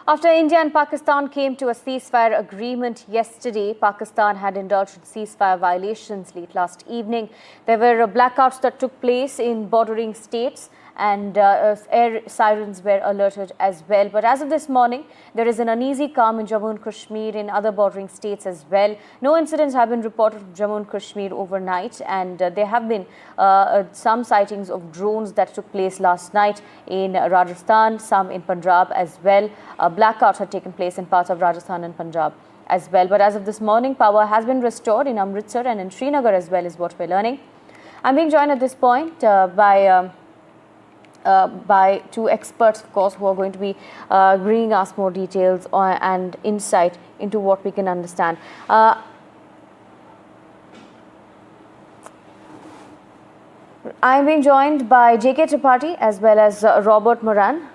After India and Pakistan came to a ceasefire agreement yesterday, Pakistan had indulged in ceasefire violations late last evening. There were blackouts that took place in bordering states and air sirens were alerted as well. But as of this morning, there is an uneasy calm in Jammu and Kashmir, in other bordering states as well. No incidents have been reported from Jammu and Kashmir overnight, and there have been some sightings of drones that took place last night in Rajasthan, some in Punjab as well. Blackouts had taken place in parts of Rajasthan and Punjab as well. But as of this morning, power has been restored in Amritsar and in Srinagar as well, is what we're learning. I'm being joined at this point by two experts, of course, who are going to be bringing us more details and insight into what we can understand. I'm being joined by J.K. Tripathi as well as Robert Moran.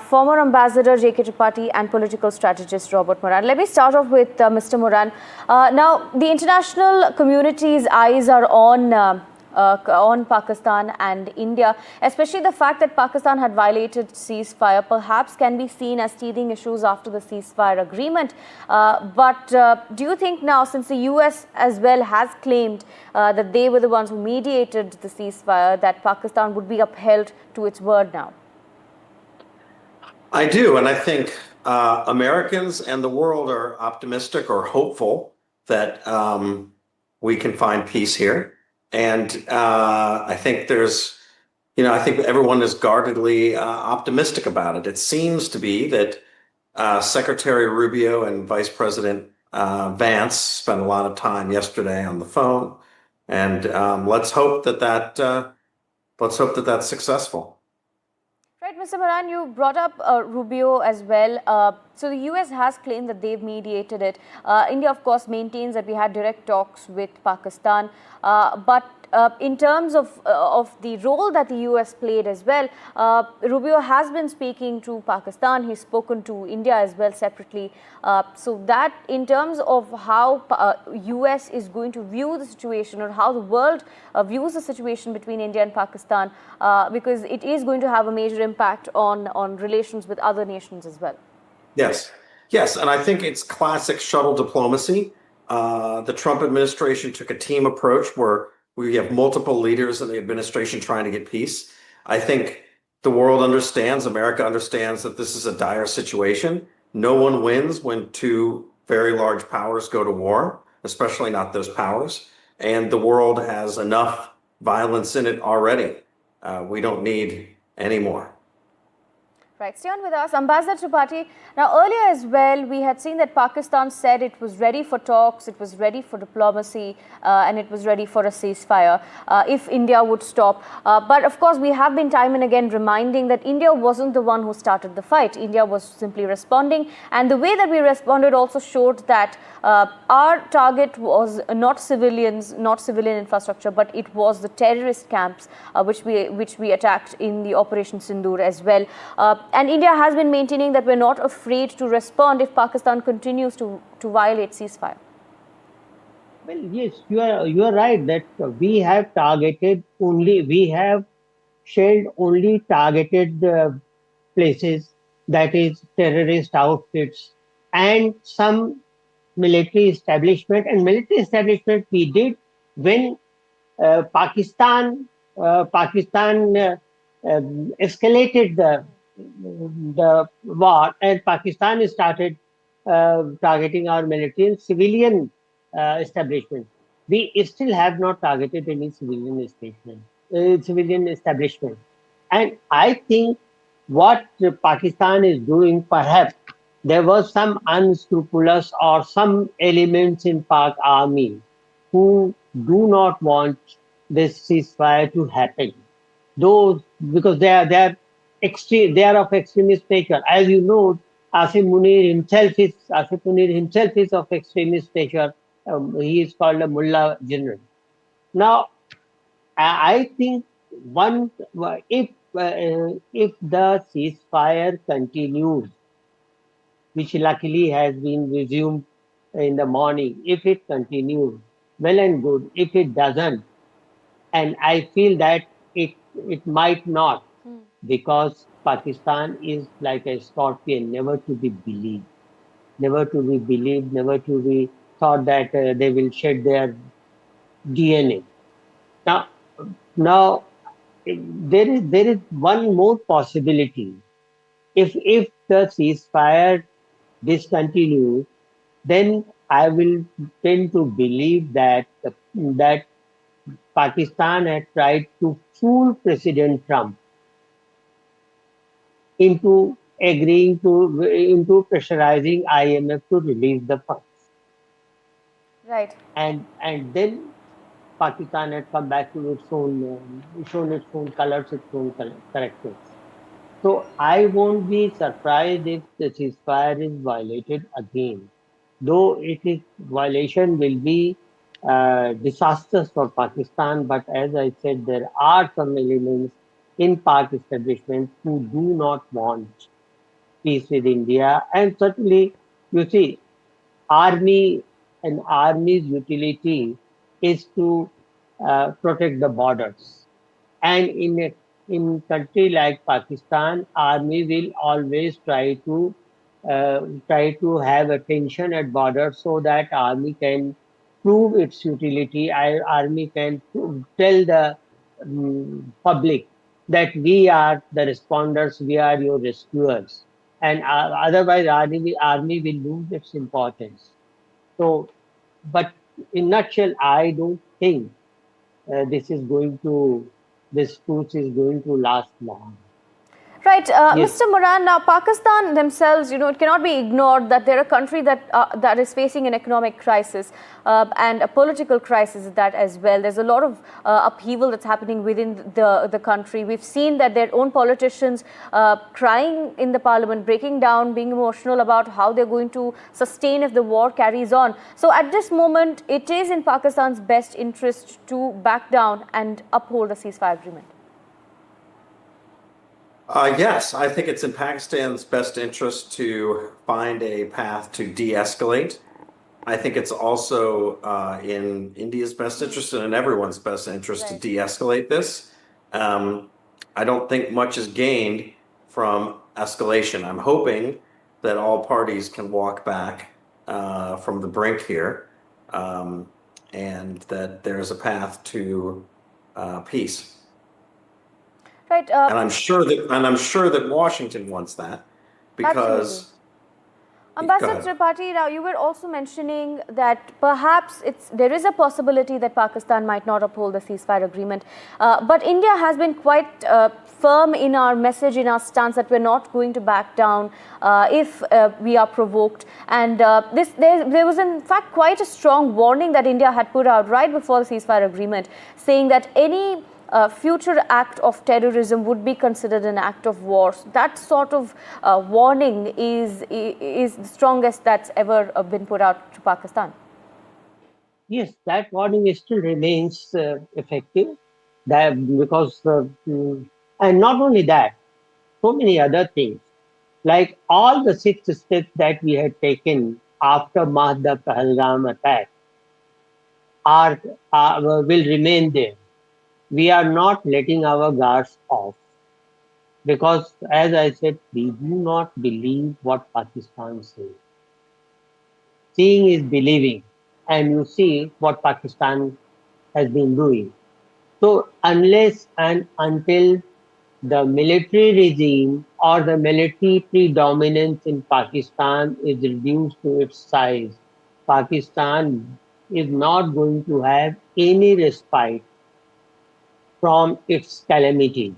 Former Ambassador J.K. Tripathi and political strategist Robert Moran. Let me start off with Mr. Moran. Now, the international community's eyes are on Pakistan and India, especially the fact that Pakistan had violated ceasefire perhaps can be seen as teething issues after the ceasefire agreement. But do you think now, since the US as well has claimed that they were the ones who mediated the ceasefire, that Pakistan would be upheld to its word now? I do, and I think Americans and the world are optimistic or hopeful that we can find peace here. And I think I think everyone is guardedly optimistic about it. It seems to be that Secretary Rubio and Vice President Vance spent a lot of time yesterday on the phone, and let's hope that that's successful. Right, Mr. Moran, you brought up Rubio as well. So the US has claimed that they've mediated it. India, of course, maintains that we had direct talks with Pakistan. But in terms of the role that the US played as well, Rubio has been speaking to Pakistan. He's spoken to India as well separately. So that in terms of how US is going to view the situation, or how the world views the situation between India and Pakistan, because it is going to have a major impact on relations with other nations as well. Yes, and I think it's classic shuttle diplomacy. The Trump administration took a team approach where we have multiple leaders in the administration trying to get peace. I think the world understands, America understands, that this is a dire situation. No one wins when two very large powers go to war, especially not those powers. And the world has enough violence in it already. We don't need any more. Right, stay on with us. Ambassador Tripathi, now earlier as well, we had seen that Pakistan said it was ready for talks, it was ready for diplomacy, and it was ready for a ceasefire if India would stop. But of course, we have been time and again reminding that India wasn't the one who started the fight. India was simply responding, and the way that we responded also showed that our target was not civilians, not civilian infrastructure, but it was the terrorist camps which we attacked in the Operation Sindoor as well. And India has been maintaining that we're not afraid to respond if Pakistan continues to violate ceasefire. Well, yes, you are right that we have shelled only targeted places, that is terrorist outfits and some military establishment. And military establishment we did when Pakistan escalated the war, and Pakistan started targeting our military and civilian establishment. We still have not targeted any civilian establishment. And I think what Pakistan is doing, perhaps there was some unscrupulous or some elements in Pak army who do not want this ceasefire to happen. Those, because they are of extremist nature. As you know, Asif Munir himself is of extremist nature. He is called a mullah general. Now, I think if the ceasefire continues, which luckily has been resumed in the morning, if it continues, well and good. If it doesn't, and I feel that it might not, because Pakistan is like a scorpion, never to be believed, never to be believed, never to be thought that they will shed their DNA. Now, now there is one more possibility. If the ceasefire discontinues, then I will tend to believe that Pakistan had tried to fool President Trump into agreeing to into pressurizing IMF to release the funds, Right. and then Pakistan had come back to its own shown its own colors, its own characters. So I won't be surprised if the ceasefire is violated again, though it is violation will be disastrous for Pakistan. But as I said, there are some elements in Pak establishment who do not want peace with India, and certainly, you see, army and army's utility is to protect the borders. And in country like Pakistan, army will always try to have attention at borders so that army can prove its utility. Army can tell the public that we are the responders, we are your rescuers, and otherwise army will lose its importance. So, but in nutshell, I don't think this is going to this truce is going to last long. Right, Yes, Mr. Moran. Now, Pakistan themselves, it cannot be ignored that they're a country that is facing an economic crisis and a political crisis at that as well. There's a lot of upheaval that's happening within the country. We've seen that their own politicians crying in the parliament, breaking down, being emotional about how they're going to sustain if the war carries on. So, at this moment, it is in Pakistan's best interest to back down and uphold the ceasefire agreement. Yes, I think it's in Pakistan's best interest to find a path to de-escalate. I think it's also in India's best interest and in everyone's best interest to Right. de-escalate this. I don't think much is gained from escalation. I'm hoping that all parties can walk back from the brink here, and that there's a path to peace. Right. And I'm sure that Washington wants that Absolutely. because go Ambassador ahead. Tripathi, now you were also mentioning that perhaps there is a possibility that Pakistan might not uphold the ceasefire agreement. But India has been quite firm in our message, in our stance that we're not going to back down if we are provoked. And there was in fact quite a strong warning that India had put out right before the ceasefire agreement, saying that any future act of terrorism would be considered an act of war. So that sort of warning is the strongest that's ever been put out to Pakistan. yes, that warning still remains effective. That because and not only that, so many other things like all the 6 steps that we had taken after the Pahalgam attack are, will remain there. We are not letting our guards off because, as I said, we do not believe what Pakistan says. Seeing is believing, and you see what Pakistan has been doing. So, unless and until the military regime or the military predominance in Pakistan is reduced to its size, Pakistan is not going to have any respite from its calamities,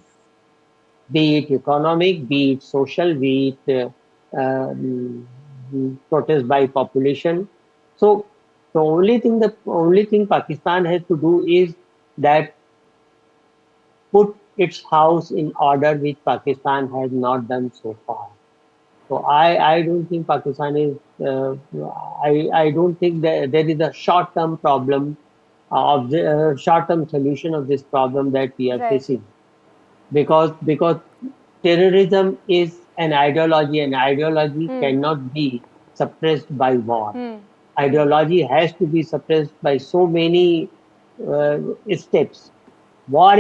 be it economic, be it social, be it protest by population. So the only thing Pakistan has to do is that put its house in order, which Pakistan has not done so far. So I don't think Pakistan is I don't think that there is a short-term problem of the short-term solution of this problem that we are Right. facing, because terrorism is an ideology, and ideology Hmm. cannot be suppressed by war. Hmm. Ideology has to be suppressed by so many uh, steps. War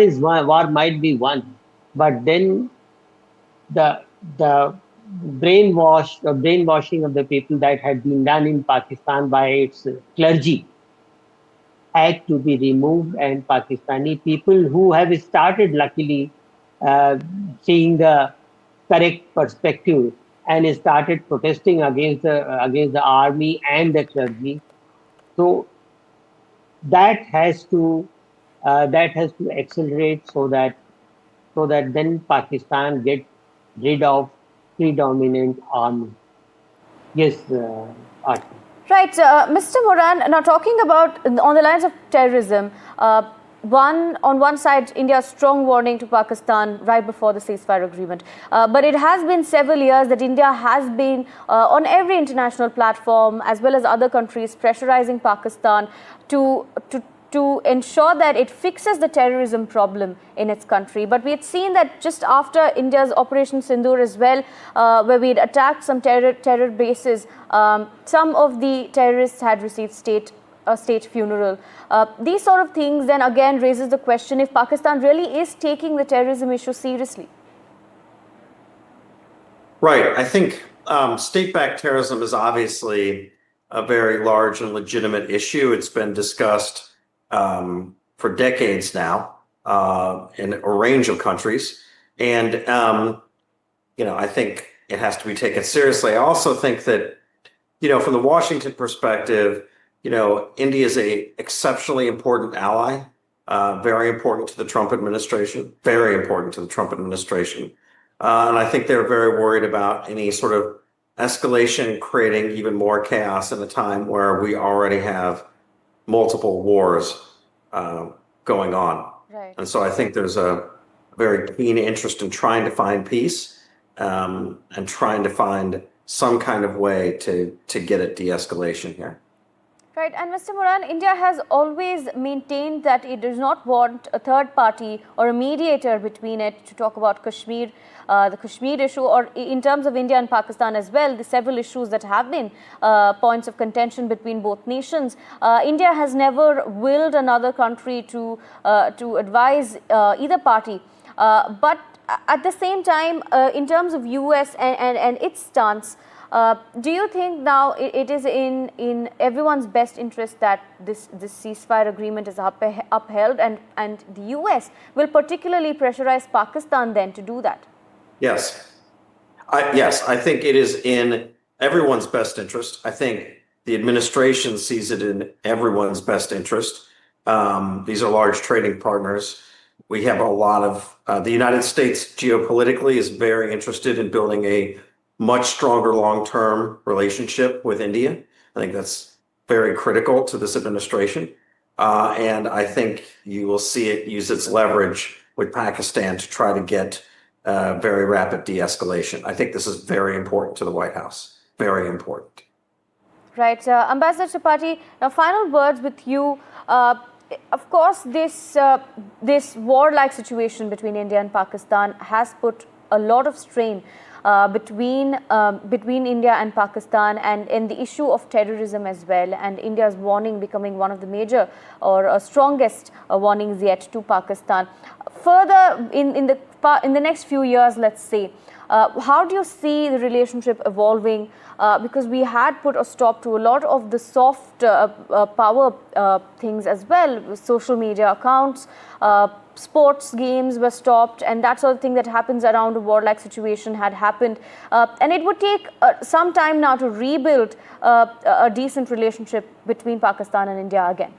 might be one, but then the brainwashing of the people that had been done in Pakistan by its clergy had to be removed, and Pakistani people who have started, luckily, uh, seeing the correct perspective and started protesting against the army and the clergy. So that has to accelerate, so that then Pakistan get rid of predominant army. Yes, Aarti. Right, Mr. Moran, now talking about on the lines of terrorism, on one side, India's strong warning to Pakistan right before the ceasefire agreement. But it has been several years that India has been on every international platform, as well as other countries, pressurizing Pakistan to ensure that it fixes the terrorism problem in its country. But we had seen that just after India's Operation Sindoor as well, where we had attacked some terror bases, some of the terrorists had received state funeral. These sort of things then again raises the question if Pakistan really is taking the terrorism issue seriously. Right. I think state-backed terrorism is obviously a very large and legitimate issue. It's been discussed for decades now in a range of countries. And, I think it has to be taken seriously. I also think that, from the Washington perspective, India is a exceptionally important ally, very important to the Trump administration, very important to the Trump administration. And I think they're very worried about any sort of escalation, creating even more chaos in a time where we already have multiple wars going on. Right. And so I think there's a very keen interest in trying to find peace and trying to find some kind of way to get at de-escalation here. Right, and Mr. Moran, India has always maintained that it does not want a third party or a mediator between it to talk about Kashmir, the Kashmir issue, or in terms of India and Pakistan as well, the several issues that have been points of contention between both nations. India has never willed another country to advise either party, but at the same time, in terms of US and its stance, do you think now it is in everyone's best interest that this ceasefire agreement is upheld, and the US will particularly pressurize Pakistan then to do that? Yes. I think it is in everyone's best interest. I think the administration sees it in everyone's best interest. These are large trading partners. We have a lot of the United States geopolitically is very interested in building a much stronger long-term relationship with India. I think that's very critical to this administration. And I think you will see it use its leverage with Pakistan to try to get very rapid de-escalation. I think this is very important to the White House. Very important. Right. Ambassador Tripathi, now final words with you. Of course, this war-like situation between India and Pakistan has put a lot of strain between India and Pakistan, and the issue of terrorism as well, and India's warning becoming one of the major or strongest warnings yet to Pakistan. Further, in the next few years, let's say, how do you see the relationship evolving? Because we had put a stop to a lot of the soft power things as well. Social media accounts, sports games were stopped, and that sort of thing that happens around a war-like situation had happened. And it would take some time now to rebuild a decent relationship between Pakistan and India again.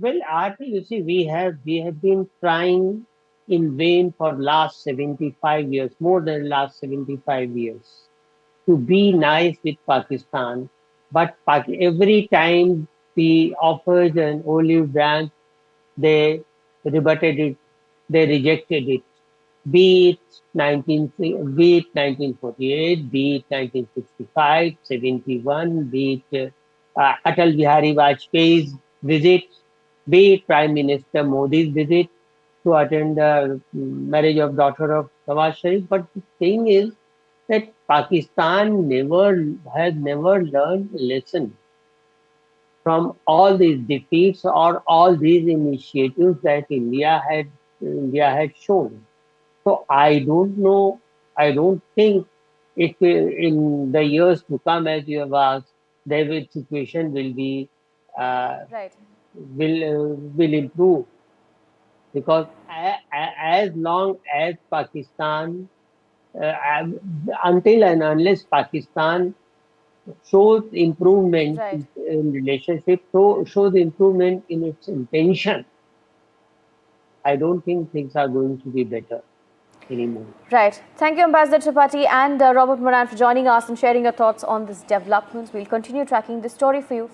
Well, Aarti, you see, we have been trying in vain for last 75 years, more than last 75 years, to be nice with Pakistan. But every time we offered an olive branch, they rebutted it, they rejected it. Be it 1948, be it 1965, 71, be it Atal Bihari Vajpayee's visit, be it Prime Minister Modi's visit to attend the marriage of daughter of Nawaz Sharif. But the thing is that Pakistan has never learned a lesson from all these defeats or all these initiatives that India had shown. So So I don't know. I don't think it will, in the years to come, as you have asked, the situation will be Right. will improve, because as long as Pakistan, until and unless Pakistan shows improvement Right. in relationship, so shows improvement in its intention, I don't think things are going to be better anymore. Right. Thank you, Ambassador Tripathi and Robert Moran, for joining us and sharing your thoughts on this developments. We'll continue tracking this story for you.